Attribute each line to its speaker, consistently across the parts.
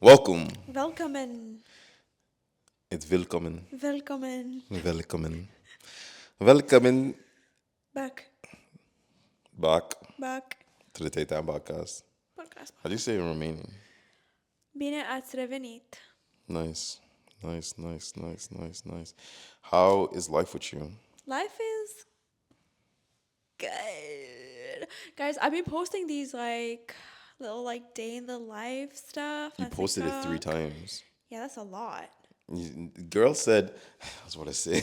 Speaker 1: Welcome.
Speaker 2: Velkommen.
Speaker 1: It's willkommen.
Speaker 2: Velkommen.
Speaker 1: Welcome. Welcome
Speaker 2: Back.
Speaker 1: back
Speaker 2: Back.
Speaker 1: to the TAE Time Podcast.
Speaker 2: Podcast.
Speaker 1: How do you say it in Romanian?
Speaker 2: Bine ați revenit.
Speaker 1: Nice. How is life with you?
Speaker 2: Life is good. Guys, I've been posting these little day in the life stuff.
Speaker 1: You
Speaker 2: on
Speaker 1: posted it 3
Speaker 2: TikTok.
Speaker 1: times.
Speaker 2: Yeah, that's a lot.
Speaker 1: Girl said, that's what I say.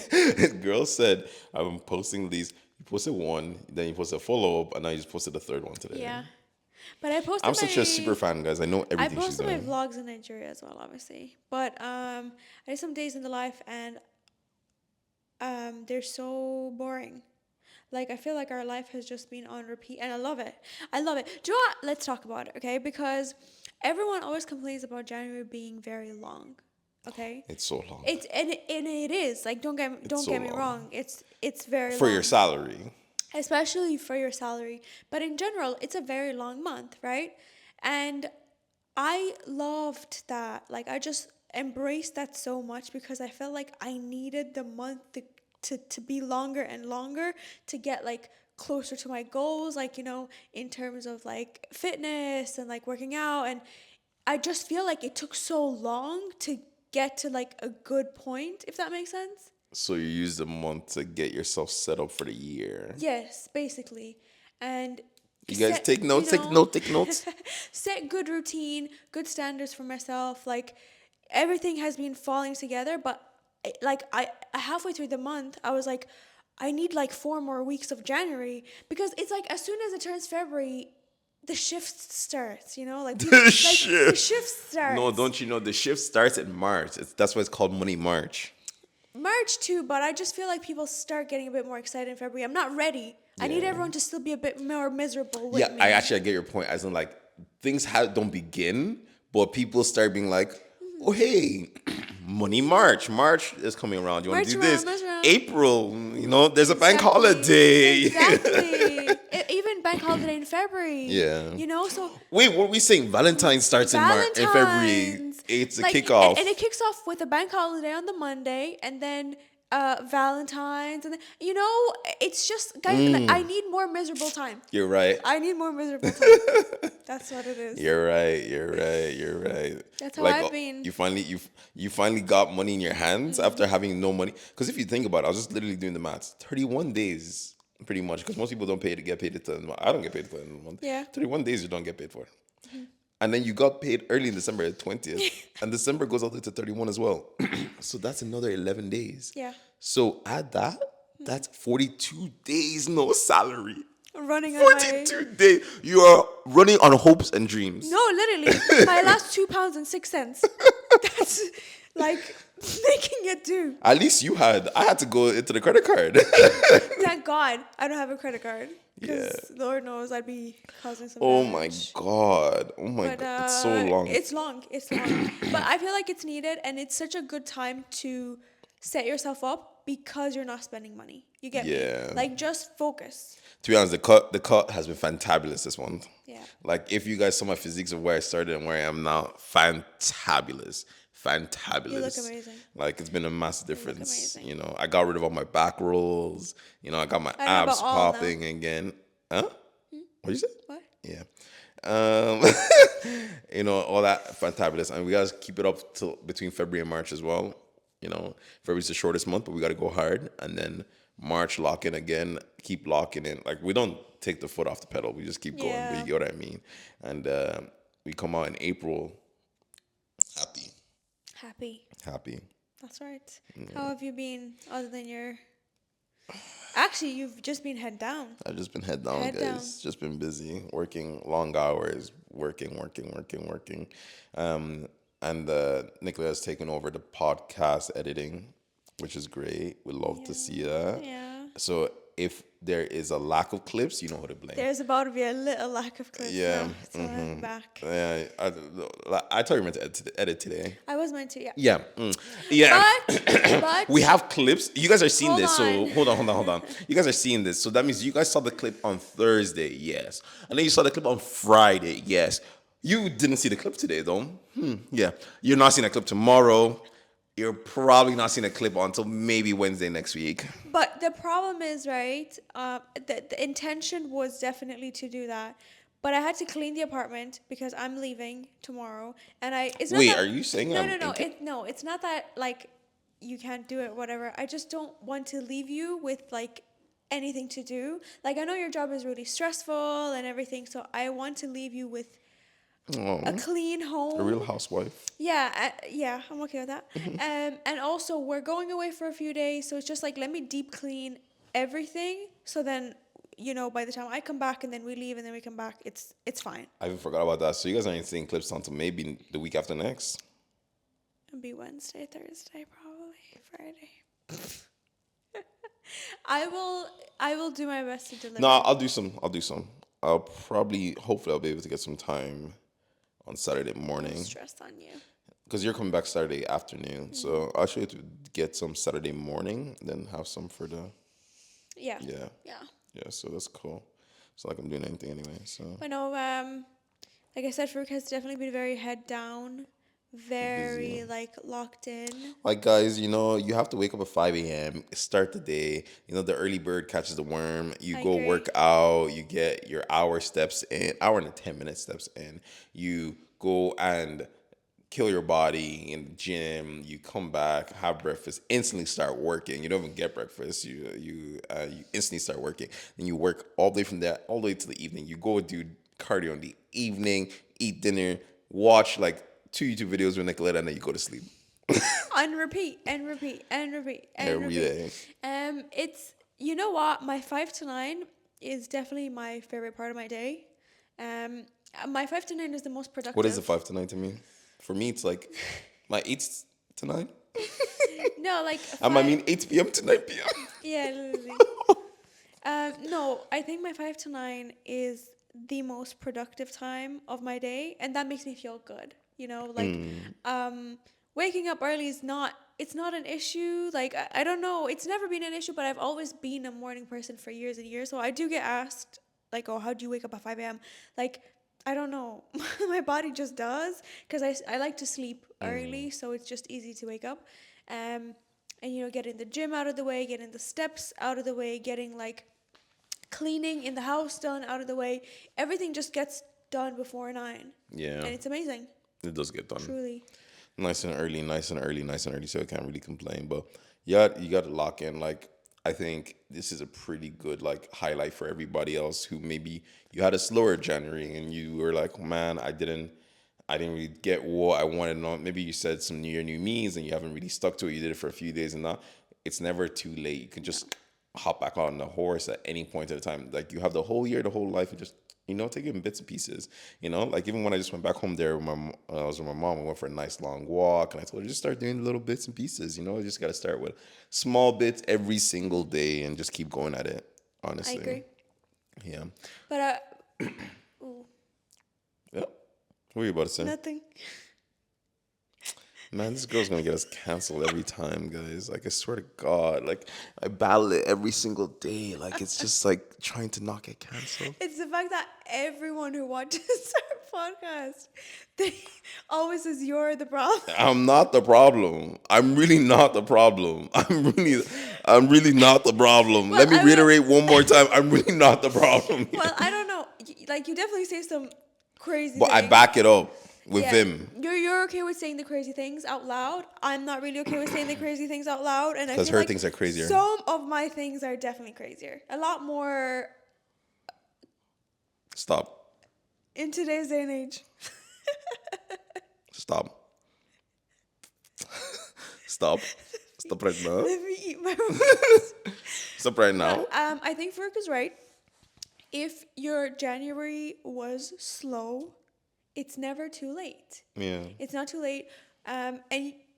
Speaker 1: Girl said, I'm posting these. You posted one, then you posted a follow-up, and now you just posted the third one today.
Speaker 2: Yeah. But I posted
Speaker 1: I'm such a super fan, guys. I know
Speaker 2: I
Speaker 1: everything she's
Speaker 2: posted my
Speaker 1: doing.
Speaker 2: vlogs in Nigeria as well, obviously. But I did some days in the life and they're so boring. Like, I feel like our life has just been on repeat, and I love it. Do you know what? Let's talk about it, okay? Because everyone always complains about January being very long, okay?
Speaker 1: It's so long.
Speaker 2: It is. Like, don't get
Speaker 1: so
Speaker 2: me
Speaker 1: long.
Speaker 2: wrong. It's very
Speaker 1: For
Speaker 2: long.
Speaker 1: your salary.
Speaker 2: Especially for your salary. But in general, it's a very long month, right? And I loved that. Like, I just embraced that so much because I felt like I needed the month to be longer and longer to get like closer to my goals, like, you know, in terms of like fitness and like working out. And I just feel like it took so long to get to like a good point, if that makes sense.
Speaker 1: So you use the month to get yourself set up for the year.
Speaker 2: Yes, basically. And
Speaker 1: You guys
Speaker 2: set-
Speaker 1: take notes,
Speaker 2: you
Speaker 1: take
Speaker 2: know,
Speaker 1: take notes.
Speaker 2: set good routine, good standards for myself. Like, everything has been falling together, but I halfway through the month, I was like, I need like 4 more weeks of January, because it's like as soon as it turns February, the shift starts, you know? Like, the shift starts.
Speaker 1: No, don't you know the shift starts in March? That's why it's called Money March.
Speaker 2: March too, but I just feel like people start getting a bit more excited in February. I'm not ready. I need
Speaker 1: Yeah.
Speaker 2: everyone to still be a bit more miserable with
Speaker 1: Yeah,
Speaker 2: me.
Speaker 1: I get your point. As in, like, things don't begin, but people start being like, oh, hey, Money March. March is coming around. You want to do
Speaker 2: March
Speaker 1: this?
Speaker 2: around, March around.
Speaker 1: April, you know, there's a bank
Speaker 2: Exactly.
Speaker 1: holiday.
Speaker 2: Exactly. Even bank holiday in February.
Speaker 1: Yeah.
Speaker 2: You know, so
Speaker 1: Wait, what are we saying? Valentine's starts in February.
Speaker 2: Valentine's.
Speaker 1: It's a
Speaker 2: Like,
Speaker 1: kickoff.
Speaker 2: And it kicks off with a bank holiday on the Monday, and then Valentine's, and then, you know, it's just, guys, like, I need more miserable time.
Speaker 1: You're right.
Speaker 2: I need more miserable time. That's what it is.
Speaker 1: You're right.
Speaker 2: That's how
Speaker 1: Like,
Speaker 2: I've been.
Speaker 1: You finally got money in your hands after having no money. Because if you think about it, I was just literally doing the maths. 31 days, pretty much. Because most people don't get paid at the end of the month. I don't get paid at the end of the month.
Speaker 2: Yeah.
Speaker 1: 31 days you don't get paid for. And then you got paid early in December at 20th. And December goes all the way to 31 as well. So that's another 11 days.
Speaker 2: Yeah.
Speaker 1: So add that. That's 42 days no salary.
Speaker 2: Running on my...
Speaker 1: 42 days. You are running on hopes and dreams.
Speaker 2: No, literally, my last £2.06. That's like making it do.
Speaker 1: At least I had to go into the credit card.
Speaker 2: Thank God I don't have a credit card. Because Lord knows I'd be causing some
Speaker 1: Oh
Speaker 2: damage.
Speaker 1: my God. It's so long.
Speaker 2: It's long. But I feel like it's needed, and it's such a good time to set yourself up because you're not spending money. You get
Speaker 1: Yeah.
Speaker 2: me? Like, just focus.
Speaker 1: To be honest, the cut has been fantabulous this month.
Speaker 2: Yeah.
Speaker 1: Like, if you guys saw my physiques of where I started and where I am now, fantabulous.
Speaker 2: You look amazing.
Speaker 1: Like, it's been a massive difference.
Speaker 2: amazing.
Speaker 1: You know, I got rid of all my back rolls. You know, I got my
Speaker 2: I know about
Speaker 1: abs
Speaker 2: all
Speaker 1: popping again. Huh? What you say?
Speaker 2: What?
Speaker 1: Yeah. You know, all that fantabulous. And we got to keep it up till between February and March as well. You know, February's the shortest month, but we got to go hard. And then March, lock in again, keep locking in. Like, we don't take the foot off the pedal. We just keep going.
Speaker 2: Yeah.
Speaker 1: But you get what I mean? And we come out in April happy.
Speaker 2: That's right. How have you been other than your... Actually, you've just been head down.
Speaker 1: I've just been head down,
Speaker 2: Head
Speaker 1: guys.
Speaker 2: down.
Speaker 1: Just been busy, working long hours, working. And Nicola has taken over the podcast editing, which is great. We love to see that.
Speaker 2: Yeah.
Speaker 1: So if there is a lack of clips, you know who to blame.
Speaker 2: There's about to be a little lack of clips.
Speaker 1: Yeah,
Speaker 2: now, so I'm back.
Speaker 1: Yeah, I thought you were meant to edit today.
Speaker 2: I was meant to, yeah.
Speaker 1: Yeah, yeah.
Speaker 2: But
Speaker 1: We have clips. You guys are seeing
Speaker 2: Hold
Speaker 1: this, so
Speaker 2: on.
Speaker 1: hold on. You guys are seeing this, so that means you guys saw the clip on Thursday, yes, and then you saw the clip on Friday, yes. You didn't see the clip today, though. Yeah. You're not seeing a clip tomorrow. You're probably not seeing a clip until maybe Wednesday next week.
Speaker 2: But the problem is, right? The intention was definitely to do that, but I had to clean the apartment because I'm leaving tomorrow, and I. It's not
Speaker 1: Wait,
Speaker 2: that.
Speaker 1: are you saying
Speaker 2: No,
Speaker 1: I'm
Speaker 2: no, no.
Speaker 1: inca-
Speaker 2: No. It's not that like you can't do it. Whatever. I just don't want to leave you with like anything to do. Like I know your job is really stressful and everything, so I want to leave you with a
Speaker 1: Oh,
Speaker 2: clean
Speaker 1: a real
Speaker 2: home.
Speaker 1: housewife?
Speaker 2: Yeah, yeah, I'm okay with that. And also we're going away for a few days, so it's just like let me deep clean everything, so then by the time I come back and then we leave and then we come back, it's fine.
Speaker 1: I even forgot about that. So you guys aren't seeing clips until maybe the week after next.
Speaker 2: It'll be Wednesday, Thursday, probably Friday. I will do my best to deliver.
Speaker 1: No, I'll do some. I'll do some. Hopefully, I'll be able to get some time on Saturday
Speaker 2: I'm
Speaker 1: morning
Speaker 2: stressed on you.
Speaker 1: because you're coming back Saturday afternoon. So I'll try to get some Saturday morning, then have some for the
Speaker 2: Yeah.
Speaker 1: yeah
Speaker 2: Yeah.
Speaker 1: yeah. So that's cool. It's not like I'm doing anything anyway. So
Speaker 2: I know, like I said, Farouk has definitely been very head down, very
Speaker 1: busy.
Speaker 2: like locked in.
Speaker 1: Like guys, you have to wake up at 5 a.m. Start the day. The early bird catches the worm. You
Speaker 2: I
Speaker 1: go
Speaker 2: agree.
Speaker 1: work out. You get your hour and 10 minute steps in. You go and kill your body in the gym. You come back, have breakfast, instantly start working. You don't even get breakfast. You instantly start working. Then you work all day from that all the way to the evening. You go do cardio in the evening, eat dinner, watch like 2 YouTube videos with Nicoletta, and then you go to sleep
Speaker 2: And repeat and repeat and repeat and
Speaker 1: every
Speaker 2: repeat.
Speaker 1: day.
Speaker 2: It's what, my 5 to 9 is definitely my favorite part of my day. My 5 to 9 is the most productive.
Speaker 1: What is a 5 to 9 to me? For me, it's like my 8 to 9.
Speaker 2: No, like
Speaker 1: I
Speaker 2: five,
Speaker 1: mean 8 p.m. to 9 p.m.
Speaker 2: yeah, literally. No, I think my 5 to 9 is the most productive time of my day, and that makes me feel good. Waking up early is not. It's not an issue. Like I don't know. It's never been an issue, but I've always been a morning person for years and years. So I do get asked, like, "Oh, how do you wake up at 5 a.m.?" Like, I don't know. My body just does because I like to sleep early, so it's just easy to wake up. And getting the gym out of the way, getting the steps out of the way, getting like cleaning in the house done out of the way. Everything just gets done before 9.
Speaker 1: Yeah,
Speaker 2: And it's amazing,
Speaker 1: it does get done.
Speaker 2: truly.
Speaker 1: Nice and early, nice and early, nice and early. So I can't really complain. But yeah, you got to lock in. Like I think this is a pretty good like highlight for everybody else who maybe you had a slower January and you were like, man, I didn't really get what I wanted. Maybe you said some New Year, New Me's and you haven't really stuck to it. You did it for a few days and now it's never too late. You can just hop back on the horse at any point at a time. Like you have the whole year, the whole life, and just take it in bits and pieces. Like even when I just went back home there, I was with my mom. We went for a nice long walk, and I told her just start doing little bits and pieces. You just got to start with small bits every single day and just keep going at it.
Speaker 2: I
Speaker 1: Honestly,
Speaker 2: agree.
Speaker 1: yeah,
Speaker 2: But ooh,
Speaker 1: yeah. What are you about to say?
Speaker 2: nothing.
Speaker 1: Man, this girl's gonna get us canceled every time, guys. Like, I swear to God, like, I battle it every single day. Like, it's just like trying to not get canceled.
Speaker 2: It's the fact that everyone who watches our podcast, they always says you're the problem.
Speaker 1: I'm not the problem. I'm really not the problem. I'm really not the problem.
Speaker 2: Well,
Speaker 1: Let me
Speaker 2: I will-
Speaker 1: reiterate one more time. I'm really not the problem.
Speaker 2: Well, I don't know. Like you definitely say some crazy.
Speaker 1: But I
Speaker 2: things.
Speaker 1: back it up with
Speaker 2: Yeah.
Speaker 1: him
Speaker 2: You're okay with saying the crazy things out loud. I'm not really okay with saying the crazy things out loud, and I
Speaker 1: because
Speaker 2: feel
Speaker 1: her
Speaker 2: like
Speaker 1: things are crazier.
Speaker 2: some of my things are definitely crazier. A lot more
Speaker 1: Stop.
Speaker 2: in today's day and age.
Speaker 1: Stop. Stop. Stop right now.
Speaker 2: Let me eat my words.
Speaker 1: Stop right now.
Speaker 2: I think Farouk is right. If your January was slow, it's never too late.
Speaker 1: Yeah.
Speaker 2: It's not too late. And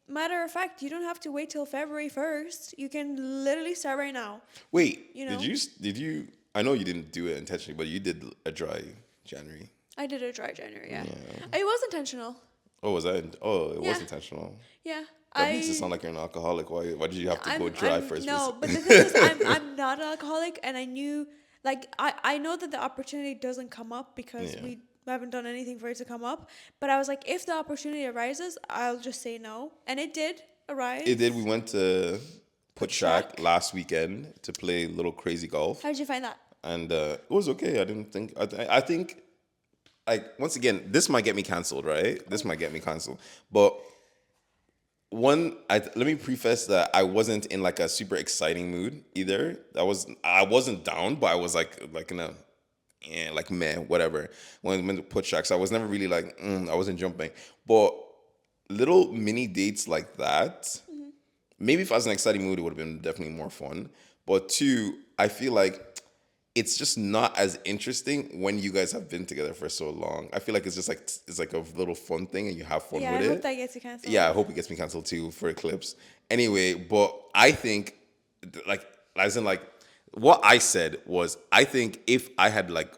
Speaker 2: matter of fact, you don't have to wait till February 1st. You can literally start right now.
Speaker 1: Wait,
Speaker 2: You know?
Speaker 1: did you I know you didn't do it intentionally, but you did a dry January.
Speaker 2: I did a dry January, yeah. It was intentional.
Speaker 1: Oh, was that? It was
Speaker 2: Yeah.
Speaker 1: intentional.
Speaker 2: Yeah.
Speaker 1: That makes it sound like you're an alcoholic. Why did you have to go dry first?
Speaker 2: No, but the thing is, I'm not an alcoholic, and I knew, like, I know that the opportunity doesn't come up because
Speaker 1: Yeah.
Speaker 2: we haven't done anything for it to come up. But I was like, if the opportunity arises, I'll just say no. And it did
Speaker 1: It did.
Speaker 2: arise.
Speaker 1: We went to Put Shack
Speaker 2: Shack.
Speaker 1: last weekend to play little crazy golf,
Speaker 2: How did you find that?
Speaker 1: and it was okay. I didn't think. I think, like, once again, this might get me canceled, right? This might get me canceled, but let me preface that I wasn't in like a super exciting mood either. I wasn't down, but I was like in a like meh, whatever. When I went to Put Shack, so I was never really like I wasn't jumping. But little mini dates like that, maybe if I was in an exciting mood, it would have been definitely more fun. But two, I feel like it's just not as interesting when you guys have been together for so long. I feel like it's like a little fun thing and you have fun
Speaker 2: Yeah,
Speaker 1: with
Speaker 2: I
Speaker 1: it.
Speaker 2: hope that gets you canceled.
Speaker 1: Yeah, I hope it gets me canceled too for Eclipse. Anyway, but I think, like, as in, like, what I said was, I think if I had, like,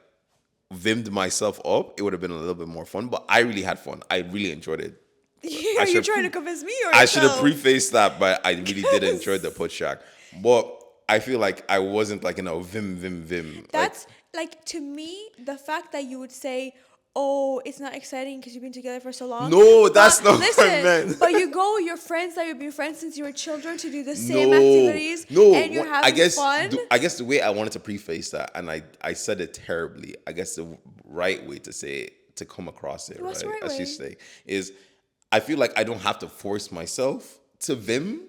Speaker 1: vimmed myself up, it would have been a little bit more fun. But I really had fun. I really enjoyed it.
Speaker 2: Are you trying to convince me or
Speaker 1: I should have
Speaker 2: yourself?
Speaker 1: prefaced that, but I really did enjoy the Put Shack. But I feel like I wasn't, like, vim.
Speaker 2: That's like, to me, the fact that you would say, "Oh, it's not exciting because you've been together for so long."
Speaker 1: No, that's
Speaker 2: But
Speaker 1: not what I meant.
Speaker 2: But you go with your friends that you've been friends since you were children to do the same
Speaker 1: No,
Speaker 2: activities,
Speaker 1: no.
Speaker 2: and you're having fun.
Speaker 1: I guess the way I wanted to preface that, and I said it terribly. I guess the right way to say it, to come across it,
Speaker 2: What's the
Speaker 1: right,
Speaker 2: right
Speaker 1: as you
Speaker 2: way?
Speaker 1: say, is I feel like I don't have to force myself to vim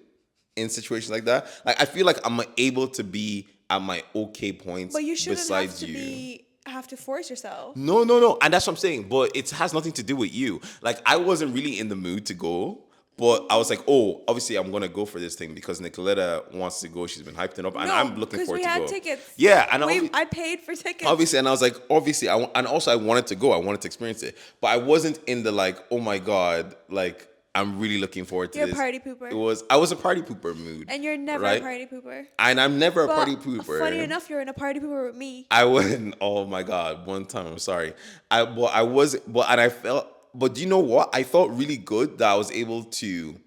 Speaker 1: in situations like that. Like, I feel like I'm able to be at my okay points
Speaker 2: But you shouldn't have
Speaker 1: besides
Speaker 2: to
Speaker 1: you.
Speaker 2: have to force yourself.
Speaker 1: No, and that's what I'm saying. But it has nothing to do with you. Like, I wasn't really in the mood to go, but I was like, oh, obviously I'm gonna go for this thing because Nicoletta wants to go. She's been hyped it up, and
Speaker 2: No,
Speaker 1: I'm looking
Speaker 2: because
Speaker 1: forward
Speaker 2: we
Speaker 1: to
Speaker 2: had
Speaker 1: go.
Speaker 2: tickets.
Speaker 1: Yeah, and
Speaker 2: I paid for tickets.
Speaker 1: obviously, and I was like, obviously, and also I wanted to go. I wanted to experience it, but I wasn't in the like, oh my god, like I'm really looking forward to
Speaker 2: You're a
Speaker 1: this.
Speaker 2: party pooper.
Speaker 1: I was a party pooper mood,
Speaker 2: And you're never
Speaker 1: right?
Speaker 2: a party pooper.
Speaker 1: And I'm never a
Speaker 2: But
Speaker 1: party pooper.
Speaker 2: funny enough, you're in a party pooper with me.
Speaker 1: I wouldn't. Oh my god! One time, I'm sorry. I was, and I felt. But do you know what? I felt really good that I was able to,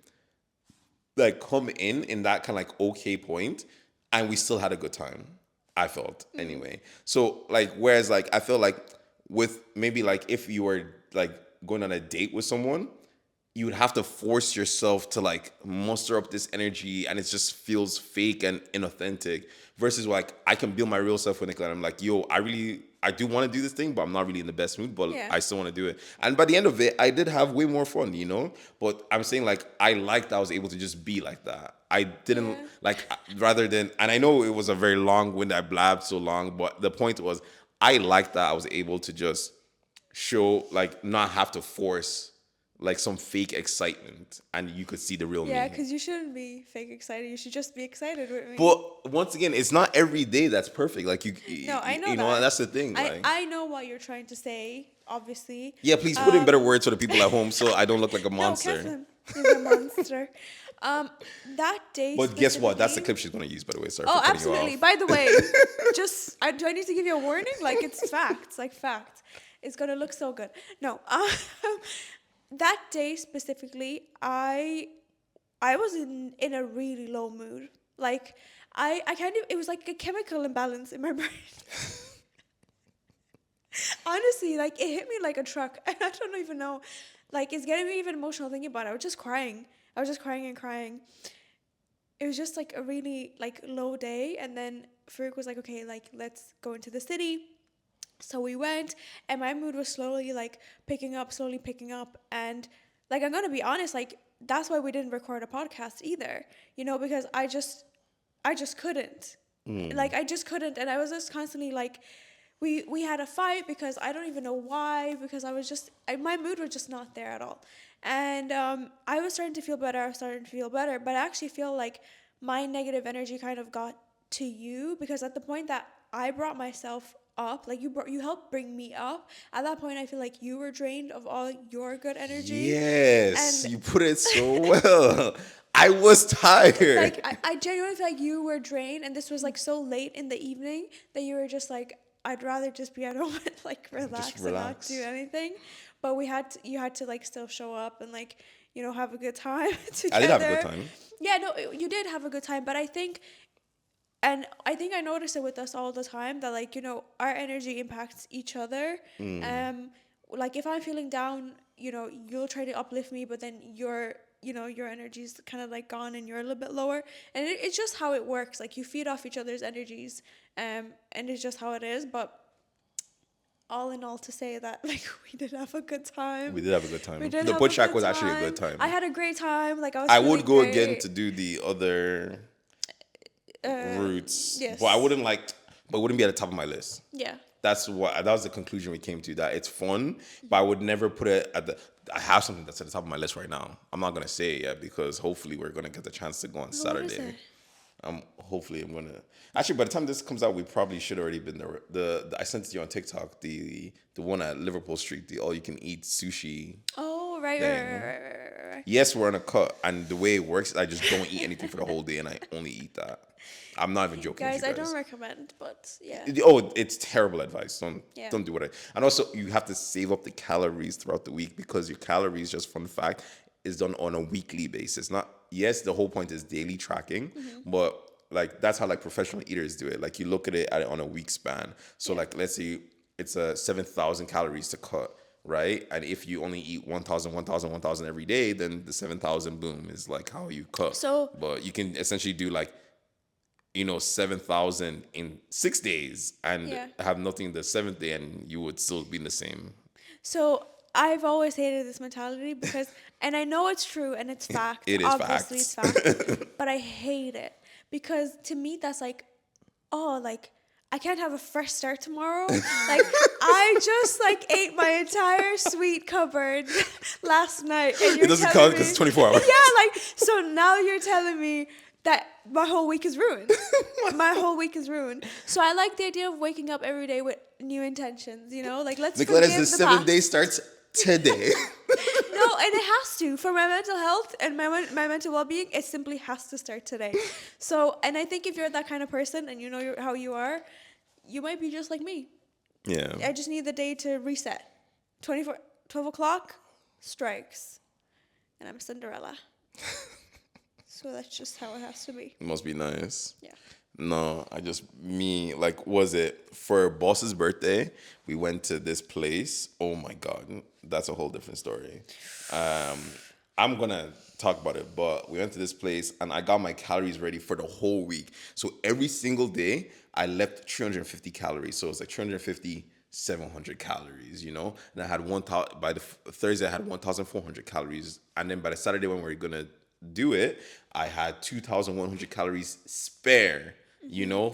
Speaker 1: like, come in that kind of like okay point, and we still had a good time. I felt anyway. So, like, whereas, like, I feel like with maybe like if you were like going on a date with someone, you would have to force yourself to like muster up this energy, and it just feels fake and inauthentic. Versus, like, I can build my real self with Nicola, and I'm like, yo, I do want to do this thing, but I'm not really in the best mood, but
Speaker 2: Yeah.
Speaker 1: I still want to do it. And by the end of it, I did have way more fun, you know. But I'm saying, like, I liked that I was able to just be like that. I didn't
Speaker 2: Yeah.
Speaker 1: like, rather than, and I know it was a very long wind. I blabbed so long, but the point was, I liked that I was able to just show, like, not have to force like some fake excitement, and you could see the real
Speaker 2: Yeah,
Speaker 1: me.
Speaker 2: because you shouldn't be fake excited. You should just be excited with me.
Speaker 1: But once again, it's not every day that's perfect. Like,
Speaker 2: No, I know
Speaker 1: you know,
Speaker 2: that.
Speaker 1: and that's the thing. Like,
Speaker 2: I know what you're trying to say, obviously.
Speaker 1: yeah, please put in better words for the people at home, so I don't look like a
Speaker 2: No,
Speaker 1: monster.
Speaker 2: Catherine is a monster. That day.
Speaker 1: But guess what? That's the
Speaker 2: specifically-
Speaker 1: clip she's gonna use. By the way, sorry
Speaker 2: Oh,
Speaker 1: for cutting
Speaker 2: absolutely.
Speaker 1: you off.
Speaker 2: By the way, do I need to give you a warning? Like, it's facts, like fact. It's gonna look so good. No, that day specifically, I was in a really low mood. Like, I kind of, it was like a chemical imbalance in my brain. Honestly, like, it hit me like a truck, and I don't even know. Like, it's getting me even emotional thinking about it. I was just crying. I was just crying and crying. It was just like a really like low day, and then Farouk was like, okay, like, let's go into the city. So we went, and my mood was slowly picking up, and like, I'm gonna be honest, like, that's why we didn't record a podcast either, you know, because I just couldn't. Like, I just couldn't, and I was just constantly like, we had a fight because I don't even know why, because my mood was just not there at all. And I was starting to feel better, but I actually feel like my negative energy kind of got to you, because at the point that I brought myself up, like, you helped bring me up, at that point I feel like you were drained of all your good energy.
Speaker 1: Yes,
Speaker 2: And
Speaker 1: you put it so well. I was tired.
Speaker 2: like, I genuinely feel like you were drained, and this was like so late in the evening that you were just like, I'd rather just be at home and like relax and not
Speaker 1: relax.
Speaker 2: do anything. But you had to like still show up and, like, you know, have a good time together.
Speaker 1: I did have a good time.
Speaker 2: Yeah, no, you did have a good time, but I think I notice it with us all the time that, like, you know, our energy impacts each other. like if I'm feeling down, you'll try to uplift me, but then your energy's kind of like gone and you're a little bit lower. And it's just how it works. Like you feed off each other's energies, and it's just how it is. But all in all, to say that like we did have a good time.
Speaker 1: We did have a good time.
Speaker 2: We did
Speaker 1: The
Speaker 2: have
Speaker 1: boat
Speaker 2: a
Speaker 1: shack
Speaker 2: good
Speaker 1: was actually a
Speaker 2: time.
Speaker 1: good time.
Speaker 2: I had a great time. Like I was
Speaker 1: I
Speaker 2: feeling
Speaker 1: would go
Speaker 2: great.
Speaker 1: again to do the other routes,
Speaker 2: yes.
Speaker 1: but I wouldn't but it wouldn't be at the top of my list.
Speaker 2: Yeah.
Speaker 1: That was the conclusion we came to, that it's fun, but I would never put it I have something that's at the top of my list right now. I'm not gonna say it yet because hopefully we're gonna get the chance to go on
Speaker 2: What is
Speaker 1: Saturday.
Speaker 2: it?
Speaker 1: Hopefully I'm gonna actually, by the time this comes out, we probably should already been there. The I sent it to you on TikTok, the one at Liverpool Street, the all you can eat sushi.
Speaker 2: Oh, right,
Speaker 1: thing.
Speaker 2: right.
Speaker 1: Yes, we're on a cut, and the way it works, I just don't eat anything for the whole day, and I only eat that. I'm not even joking.
Speaker 2: Guys,
Speaker 1: with you
Speaker 2: I don't recommend, but yeah.
Speaker 1: Oh, it's terrible advice.
Speaker 2: Yeah.
Speaker 1: Don't do what and also you have to save up the calories throughout the week, because your calories, just fun fact, is done on a weekly basis. Not yes, the whole point is daily tracking, but like that's how like professional eaters do it. Like you look at it on a week span. So like let's say it's a 7,000 calories to cut, right? And if you only eat 1,000 every day, then the 7,000 boom is like how you cut.
Speaker 2: So,
Speaker 1: but you can essentially do like 7,000 in 6 days and have nothing the seventh day, and you would still be in the same.
Speaker 2: So I've always hated this mentality because, and I know it's true and it's fact.
Speaker 1: It is
Speaker 2: Obviously,
Speaker 1: facts.
Speaker 2: it's fact. But I hate it because to me that's like, oh, like I can't have a fresh start tomorrow. Like I just like ate my entire sweet cupboard last night, and you're
Speaker 1: It doesn't
Speaker 2: telling
Speaker 1: count because
Speaker 2: me-
Speaker 1: it's 24 hours.
Speaker 2: Yeah, like so now you're telling me that my whole week is ruined. My whole week is ruined. So I like the idea of waking up every day with new intentions. Like let's
Speaker 1: Nicolette,
Speaker 2: forgive
Speaker 1: the
Speaker 2: the
Speaker 1: seventh
Speaker 2: past.
Speaker 1: day starts today.
Speaker 2: No, and it has to for my mental health and my mental well-being. It simply has to start today. So, and I think if you're that kind of person and you know how you are, you might be just like me.
Speaker 1: Yeah.
Speaker 2: I just need the day to reset. 12 o'clock strikes, and I'm Cinderella. So that's just how it has to be.
Speaker 1: It must be nice.
Speaker 2: Yeah.
Speaker 1: No, like, was it for boss's birthday? We went to this place. Oh my God, that's a whole different story. I'm gonna talk about it, but we went to this place and I got my calories ready for the whole week. So every single day I left 350 calories. So it's like 350, 700 calories, And I had by the Thursday I had 1,400 calories, and then by the Saturday when we were gonna do it, I had 2,100 calories spare,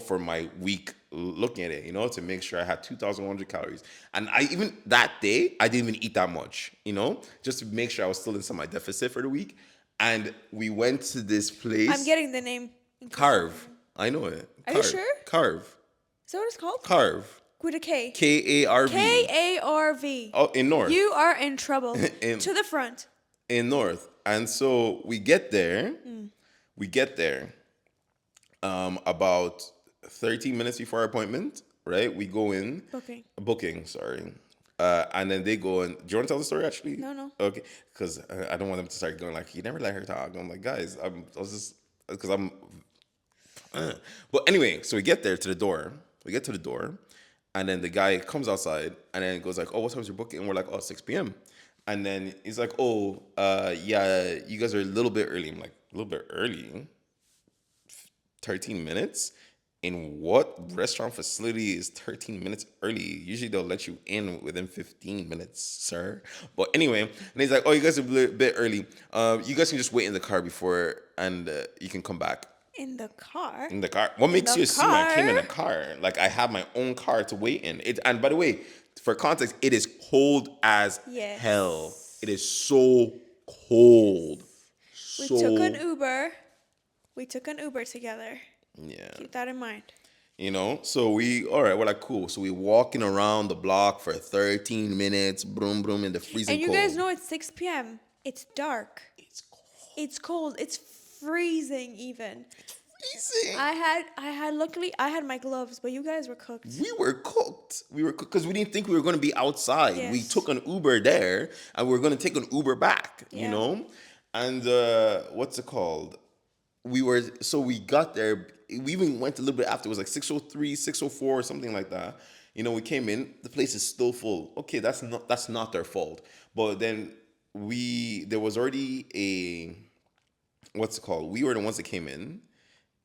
Speaker 1: for my week looking at it, to make sure I had 2,100 calories. And even that day, I didn't even eat that much, just to make sure I was still in some my deficit for the week. And we went to this place.
Speaker 2: I'm getting the name.
Speaker 1: Carve. I know it.
Speaker 2: Are you sure?
Speaker 1: Carve.
Speaker 2: Is that what it's called?
Speaker 1: Carve.
Speaker 2: With a K.
Speaker 1: Karv.
Speaker 2: Karv.
Speaker 1: Oh, in North.
Speaker 2: You are in trouble. To the front.
Speaker 1: In North. And so we get there. About 13 minutes before our appointment, right? We go in. Booking, sorry. And then they go in. Do you want to tell the story, actually?
Speaker 2: No.
Speaker 1: Okay. Because I don't want them to start going like, you never let her talk. I'm like, guys, But anyway, so we get there to the door. And then the guy comes outside and then goes like, oh, what time is your booking? And we're like, oh, 6 p.m. And then he's like, oh, yeah, you guys are a little bit early. I'm like, a little bit early? 13 minutes? In what restaurant facility is 13 minutes early? Usually they'll let you in within 15 minutes, sir. But anyway, and he's like, oh, you guys are a bit early. You guys can just wait in the car before, and you can come back.
Speaker 2: In the car?
Speaker 1: In the car. What makes you assume I came in a car? Like, I have my own car to wait in. And by the way, for context, it is cold as hell. It is so cold.
Speaker 2: We took an Uber. We took an Uber together.
Speaker 1: Yeah.
Speaker 2: Keep that in mind.
Speaker 1: So we're like, cool. So we walking around the block for 13 minutes, broom, broom, in the freezing cold.
Speaker 2: And you guys know it's 6 p.m. It's dark. It's cold. It's freezing even.
Speaker 1: Freezing.
Speaker 2: Luckily, I had my gloves, but you guys were cooked.
Speaker 1: We were cooked because we didn't think we were going to be outside.
Speaker 2: Yes.
Speaker 1: We took an Uber there, and we were going to take an Uber back, And what's it called? We got there. We even went a little bit after. It was like 6:03, 6:04, or something like that. We came in, the place is still full. Okay, that's not their fault. But then there was already a, what's it called? We were the ones that came in,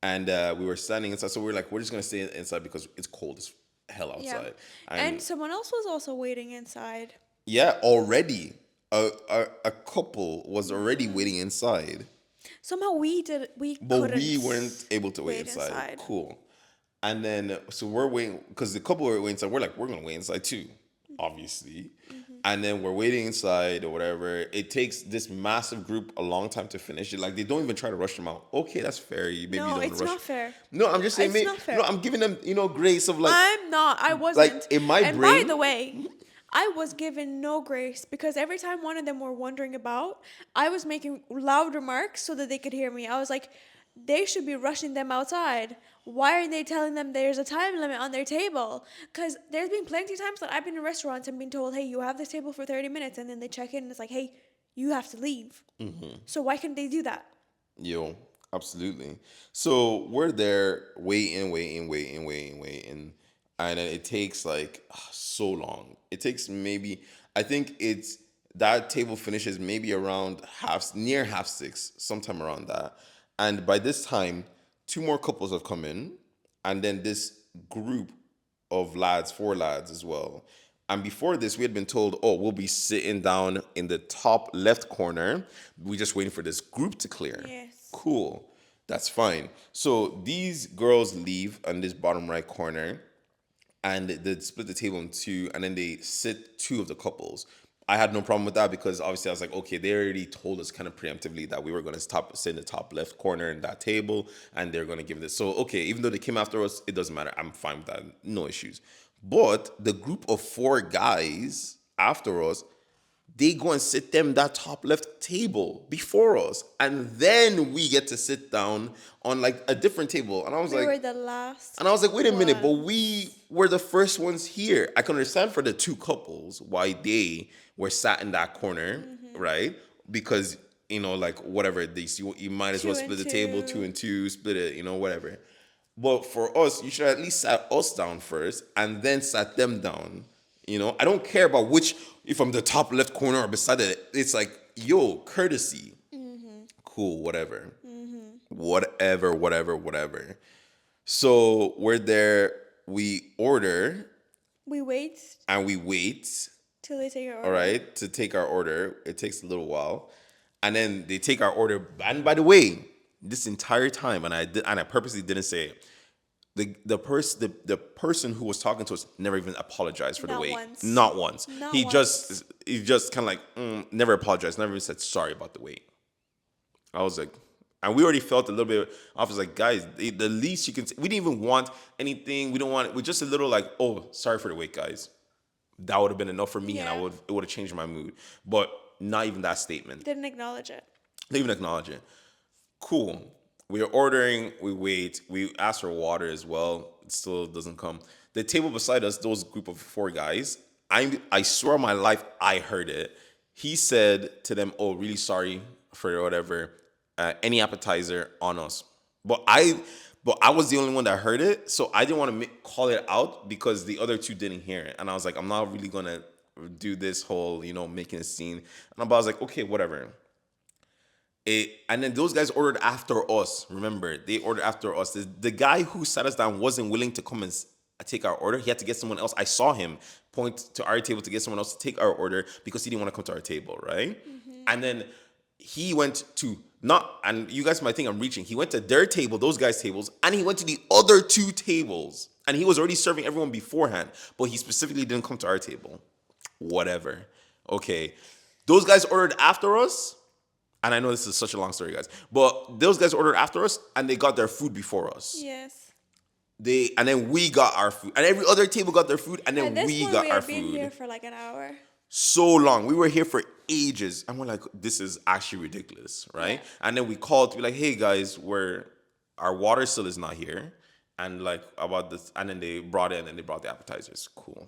Speaker 1: and we were standing inside. So we were like, we're just gonna stay inside because it's cold as hell
Speaker 2: Yeah.
Speaker 1: outside.
Speaker 2: And
Speaker 1: And
Speaker 2: someone else was also waiting inside.
Speaker 1: yeah, already a couple was already waiting inside,
Speaker 2: Somehow we
Speaker 1: but
Speaker 2: couldn't
Speaker 1: we weren't able to wait
Speaker 2: wait
Speaker 1: inside.
Speaker 2: inside.
Speaker 1: Cool. And then so we're waiting because the couple were waiting inside. We're like, we're gonna wait inside too, obviously. And then we're waiting inside or whatever. It takes this massive group a long time to finish it. Like they don't even try to rush them out. Okay, that's fair. Maybe you
Speaker 2: No,
Speaker 1: don't want
Speaker 2: it's
Speaker 1: to rush.
Speaker 2: not fair.
Speaker 1: No, I'm just saying.
Speaker 2: It's not fair.
Speaker 1: No, I'm giving them, grace of like,
Speaker 2: I'm not. I wasn't.
Speaker 1: in my
Speaker 2: and
Speaker 1: brain.
Speaker 2: by the way, I was given no grace because every time one of them were wondering about, I was making loud remarks so that they could hear me. I was like, they should be rushing them outside. Why aren't they telling them there's a time limit on their table? Because there's been plenty of times that I've been in restaurants and been told, hey, you have this table for 30 minutes. And then they check in and it's like, hey, you have to leave. So why can't they do that?
Speaker 1: Yo, absolutely. So we're there waiting. And then it takes like so long. It takes maybe, I think that table finishes maybe around near half six, sometime around that. And by this time, two more couples have come in, and then this group of lads, four lads as well. And before this, we had been told, oh, we'll be sitting down in the top left corner. We're just waiting for this group to clear.
Speaker 2: Yes.
Speaker 1: Cool. That's fine. So these girls leave on this bottom right corner, and they split the table in two, and then they sit two of the couples. I had no problem with that because obviously I was like, okay, they already told us kind of preemptively that we were going to sit in the top left corner in that table, and they're going to give this. So, okay, even though they came after us, it doesn't matter. I'm fine with that. No issues. But the group of four guys after us, they go and sit them that top left table before us, and then we get to sit down on like a different table. And I was
Speaker 2: We
Speaker 1: like,
Speaker 2: were the last.
Speaker 1: and I was like, wait a minute, but
Speaker 2: ones.
Speaker 1: we were the first ones here. I can understand for the two couples why they were sat in that corner, right? Because, like whatever, you might as well
Speaker 2: Two and
Speaker 1: split the table,
Speaker 2: two.
Speaker 1: 2 and 2, split it, whatever. But for us, you should at least sat us down first and then sat them down. I don't care about if I'm the top left corner or beside it. It's like, yo, courtesy. Cool, whatever. Whatever. So we're there, we order,
Speaker 2: We wait
Speaker 1: and we wait,
Speaker 2: till they take your order.
Speaker 1: all right, to take our order. It takes a little while. And then they take our order. And by the way, this entire time, and I purposely didn't say it, the person who was talking to us never even apologized for the
Speaker 2: Not
Speaker 1: wait.
Speaker 2: once.
Speaker 1: Not once.
Speaker 2: Not
Speaker 1: he
Speaker 2: once.
Speaker 1: just kind of like never apologized, never even said sorry about the wait. I was like, and we already felt a little bit. I was like, guys, the least you can say, we didn't even want anything. We don't want. We're just a little like, oh, sorry for the wait, guys. That would have been enough for me, and
Speaker 2: Yeah.
Speaker 1: it would have changed my mood. But not even that statement.
Speaker 2: Didn't acknowledge it.
Speaker 1: Didn't even acknowledge it. Cool. We are ordering. We wait. We ask for water as well. It still doesn't come. The table beside us, those group of four guys. I swear on my life, I heard it. He said to them, "Oh, really sorry for whatever. Any appetizer on us." But I was the only one that heard it, so I didn't want to call it out because the other two didn't hear it, and I was like, I'm not really gonna do this whole, making a scene. And I was like, okay, whatever. And then those guys ordered after us. Remember, they ordered after us. The guy who sat us down wasn't willing to come and take our order. He had to get someone else. I saw him point to our table to get someone else to take our order because he didn't want to come to our table, right? And then he went to and you guys might think I'm reaching. He went to their table, those guys' tables, and he went to the other two tables. And he was already serving everyone beforehand, but he specifically didn't come to our table. Whatever. Okay. Those guys ordered after us. And I know this is such a long story, guys, but those guys ordered after us, and they got their food before us.
Speaker 2: Yes.
Speaker 1: And then we got our food, and every other table got their food, and then
Speaker 2: At this
Speaker 1: we
Speaker 2: point,
Speaker 1: got
Speaker 2: we
Speaker 1: our
Speaker 2: had been
Speaker 1: food.
Speaker 2: here for like an hour.
Speaker 1: So long. We were here for ages, and we're like, this is actually ridiculous, right?
Speaker 2: Yeah.
Speaker 1: And then we called to be like, hey guys, our water still is not here, and like about this, and then they brought the appetizers. Cool.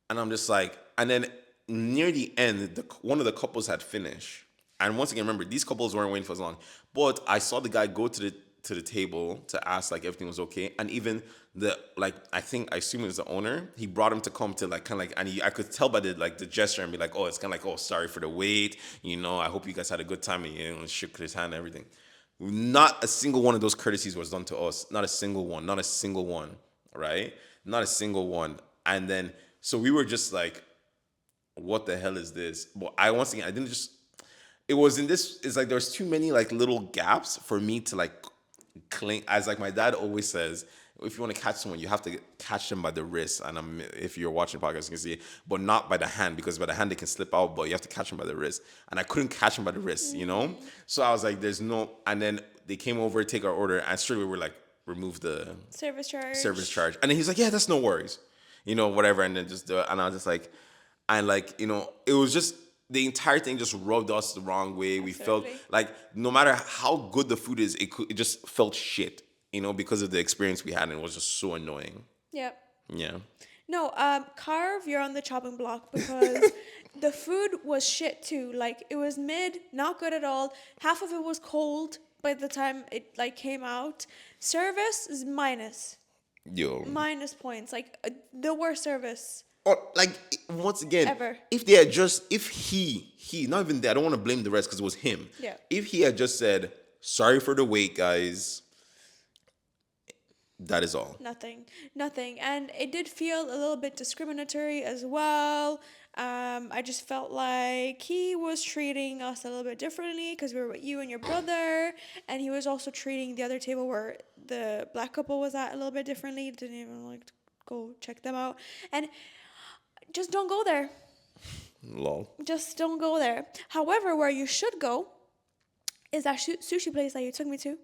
Speaker 1: And I'm just like, and then near the end, one of the couples had finished. And once again, remember, these couples weren't waiting for as long. But I saw the guy go to to the table to ask like everything was okay, and even the like I assume it was the owner. He brought him to come to like kind of like, and I could tell by the gesture and be like, oh, it's kind of like, oh, sorry for the wait. I hope you guys had a good time, and shook his hand and everything. Not a single one of those courtesies was done to us. Not a single one. Not a single one. Right? Not a single one. And then so we were just like, what the hell is this? But once again I didn't just. It was in this. It's like there's too many like little gaps for me to like cling. As like my dad always says, if you want to catch someone, you have to catch them by the wrist. And if you're watching podcast, you can see, but not by the hand, because by the hand they can slip out. But you have to catch them by the wrist. And I couldn't catch them by the wrist. So I was like, there's no. And then they came over to take our order, and straight away we're like, remove the service charge. And then he's like, yeah, that's no worries, whatever. And then just do it. And I was just like, it was just. The entire thing just rubbed us the wrong way. We felt like no matter how good the food is, it just felt shit, because of the experience we had, and it was just so annoying.
Speaker 2: Yep.
Speaker 1: Yeah.
Speaker 2: No, Carve, you're on the chopping block because the food was shit too. Like it was not good at all. Half of it was cold by the time it like came out. Service is minus points. Like the worst service.
Speaker 1: Or like once again,
Speaker 2: ever.
Speaker 1: If they had if he not even there, I don't want to blame the rest because it was him.
Speaker 2: Yeah.
Speaker 1: If he had just said, sorry for the wait, guys, that is all.
Speaker 2: Nothing. And it did feel a little bit discriminatory as well. I just felt like he was treating us a little bit differently because we were with you and your brother, and he was also treating the other table where the black couple was at a little bit differently. Didn't even like go check them out. And just don't go there.
Speaker 1: Lol.
Speaker 2: Just don't go there. However, where you should go is that sushi place that you took me to.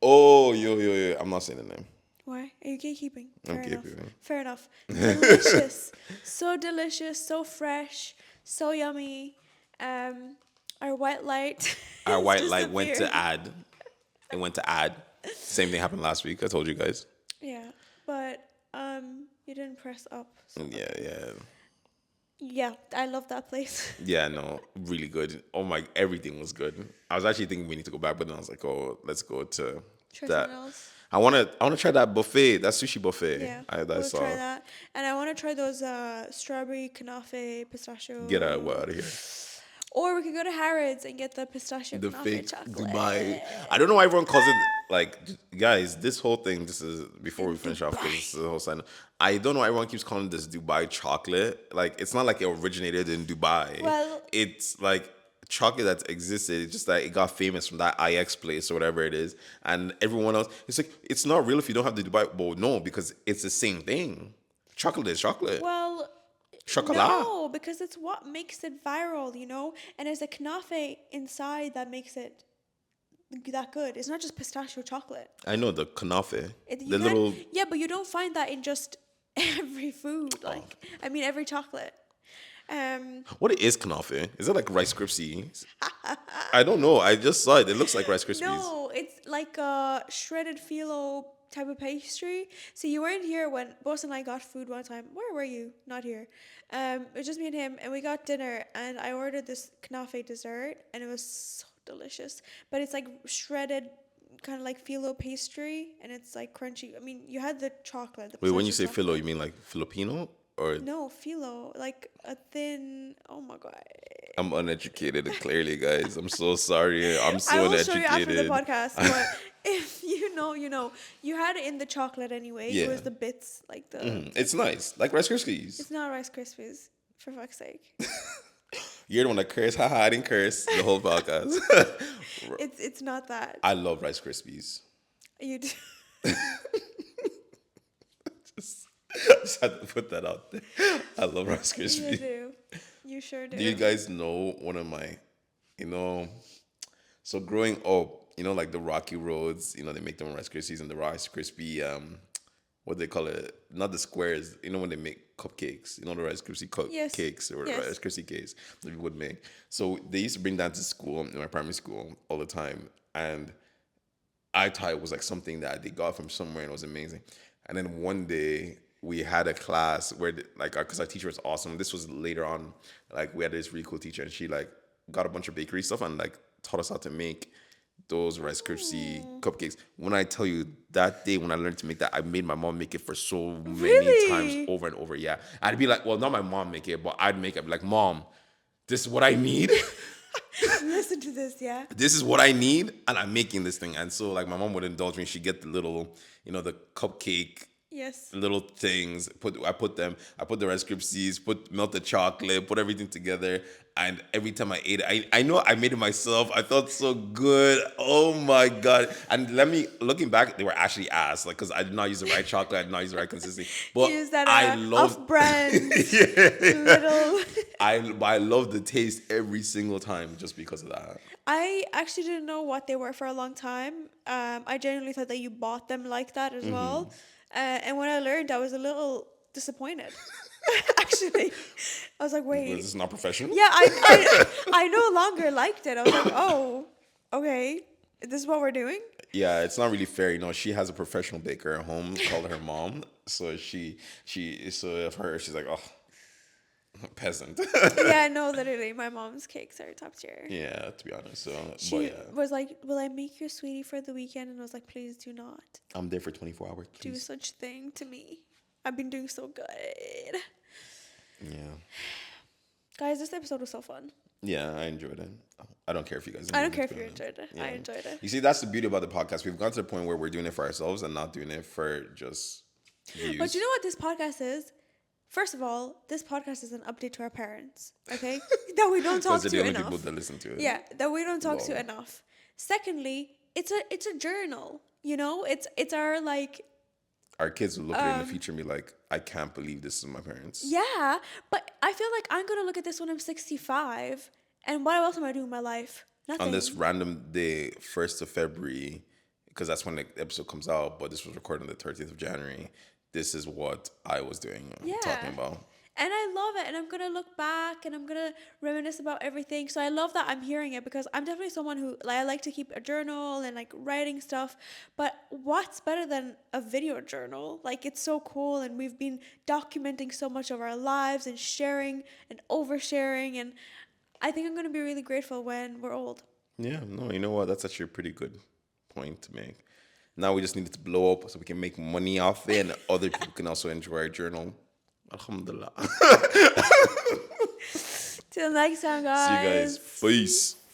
Speaker 1: Oh, yo. I'm not saying the name.
Speaker 2: Why? Are you gatekeeping?
Speaker 1: Gatekeeping.
Speaker 2: Fair enough. Delicious. So delicious, so fresh, so yummy. Our white light.
Speaker 1: Our white light went to add. It went to add. Same thing happened last week. I told you guys.
Speaker 2: Yeah, but you didn't press up. So
Speaker 1: Yeah.
Speaker 2: Yeah, I love that place.
Speaker 1: Yeah, no, really good. Oh my, everything was good. I was actually thinking we need to go back, but then I was like, oh, let's go to
Speaker 2: Try
Speaker 1: that.
Speaker 2: something else.
Speaker 1: I wanna try that buffet, that sushi buffet.
Speaker 2: Yeah,
Speaker 1: I saw.
Speaker 2: try that, and I want to try those strawberry kanafe pistachio.
Speaker 1: Get out of here.
Speaker 2: Or we could go to Harrods and get the pistachio
Speaker 1: The
Speaker 2: kanafe
Speaker 1: fake
Speaker 2: chocolate.
Speaker 1: Dubai. I don't know why everyone calls it like, guys. This whole thing. This is before we finish off because this is the whole sign. I don't know why everyone keeps calling this Dubai chocolate. Like it's not like it originated in Dubai.
Speaker 2: Well,
Speaker 1: it's like chocolate that's existed. It's just that it got famous from that IX place or whatever it is, and everyone else. It's like it's not real if you don't have the Dubai. Well, no, because it's the same thing. Chocolate is chocolate.
Speaker 2: Well,
Speaker 1: Chocolat.
Speaker 2: no, because it's what makes it viral, And there's a kanafe inside that makes it that good. It's not just pistachio chocolate.
Speaker 1: I know the kanafe.
Speaker 2: Yeah, but you don't find that in just every food. Like, I mean, every chocolate.
Speaker 1: What is kanafe? Is it like Rice Krispies? I don't know. I just saw it. It looks like Rice Krispies.
Speaker 2: No, it's like a shredded phyllo type of pastry. So you weren't here when Boss and I got food one time. Where were you? Not here. It was just me and him, and we got dinner, and I ordered this kanafe dessert, and it was so delicious. But it's like shredded, kind of like phyllo pastry, and it's like crunchy. I mean, you had the chocolate.
Speaker 1: Wait, when you say phyllo, you mean like Filipino? Or
Speaker 2: no, phyllo, like a thin. Oh my god.
Speaker 1: I'm uneducated, clearly, guys. I'm so sorry. I'm so
Speaker 2: I will
Speaker 1: uneducated.
Speaker 2: show you after the podcast. But if you know, you know. You had it in the chocolate anyway.
Speaker 1: Yeah.
Speaker 2: It was the bits, like the.
Speaker 1: It's nice, like Rice Krispies.
Speaker 2: It's not Rice Krispies, for fuck's sake.
Speaker 1: You're the one that curse. Haha, I didn't curse the whole podcast.
Speaker 2: It's not that.
Speaker 1: I love Rice Krispies.
Speaker 2: You do.
Speaker 1: Just had to put that out there. I love Rice Krispies.
Speaker 2: You do. You sure do.
Speaker 1: Do you guys know one of my, so growing up, like the Rocky Roads, they make them Rice Krispies and the Rice Krispie, what they call it? Not the squares. When they make cupcakes, the Rice Krispie cakes or Rice Krispie cakes that we would make. So they used to bring that to school, in my primary school, all the time. And I thought it was like something that they got from somewhere and it was amazing. And then one day, we had a class where, because our teacher was awesome. This was later on. We had this really cool teacher, and she, got a bunch of bakery stuff and, taught us how to make those Rice Krispie cupcakes. When I tell you that day when I learned to make that, I made my mom make it for so many times
Speaker 2: Really?
Speaker 1: over and over. Yeah, I'd be like, well, not my mom make it, but I'd make it. I'd be like, Mom, this is what I need.
Speaker 2: Listen to this, yeah.
Speaker 1: This is what I need, and I'm making this thing. And so, like, my mom would indulge me. She'd get the little, the cupcake
Speaker 2: Yes.
Speaker 1: little things. I put the Rice Krispies, put melted chocolate, put everything together. And every time I ate it, I know I made it myself. I felt so good. Oh my God. And looking back, they were actually ass. Like, because I did not use the right chocolate, I did not use the right consistency. But
Speaker 2: Use that
Speaker 1: I love
Speaker 2: off-brand
Speaker 1: yeah.
Speaker 2: little.
Speaker 1: I love the taste every single time just because of that.
Speaker 2: I actually didn't know what they were for a long time. I genuinely thought that you bought them like that as well. And when I learned, I was a little disappointed. Actually, I was like, wait.
Speaker 1: This is not professional.
Speaker 2: Yeah, I no longer liked it. I was like, oh, okay, this is what we're doing.
Speaker 1: Yeah, it's not really fair. She has a professional baker at home called her mom. So so of her, she's like, oh, peasant.
Speaker 2: Yeah, no, literally, my mom's cakes are top tier.
Speaker 1: Yeah, to be honest. So,
Speaker 2: She
Speaker 1: but yeah,
Speaker 2: was like, will I make your sweetie for the weekend? And I was like, please do not
Speaker 1: I'm there for 24 hours.
Speaker 2: do
Speaker 1: Please.
Speaker 2: such thing to me. I've been doing so good.
Speaker 1: Yeah.
Speaker 2: Guys, this episode was so fun.
Speaker 1: Yeah, I enjoyed it. I don't care if you guys.
Speaker 2: I don't care
Speaker 1: it,
Speaker 2: if you enjoyed it.
Speaker 1: Yeah.
Speaker 2: I enjoyed it.
Speaker 1: You see, that's the beauty about the podcast. We've gotten to the point where we're doing it for ourselves and not doing it for just views.
Speaker 2: But you know what this podcast is? First of all, this podcast is an update to our parents, okay? That we don't talk
Speaker 1: Those are
Speaker 2: to
Speaker 1: the only
Speaker 2: enough.
Speaker 1: people that listen to it.
Speaker 2: Yeah, that we don't talk to
Speaker 1: Wow.
Speaker 2: enough. Secondly, it's a journal. It's our like.
Speaker 1: Our kids will look at it in the future and be like, I can't believe this is my parents.
Speaker 2: Yeah, but I feel like I'm gonna look at this when I'm 65, and what else am I doing in my life? Nothing.
Speaker 1: On this random day, 1st of February, because that's when the episode comes out, but this was recorded on the 30th of January. This is what I was doing, talking about.
Speaker 2: And I love it, and I'm gonna look back and I'm gonna reminisce about everything. So I love that I'm hearing it because I'm definitely someone who I like to keep a journal and like writing stuff. But what's better than a video journal? Like, it's so cool, and we've been documenting so much of our lives and sharing and oversharing, and I think I'm gonna be really grateful when we're old.
Speaker 1: Yeah, no, you know what? That's actually a pretty good point to make. Now we just need it to blow up so we can make money off it and other people can also enjoy our journal. Alhamdulillah.
Speaker 2: Till next time, guys.
Speaker 1: See you guys. Peace.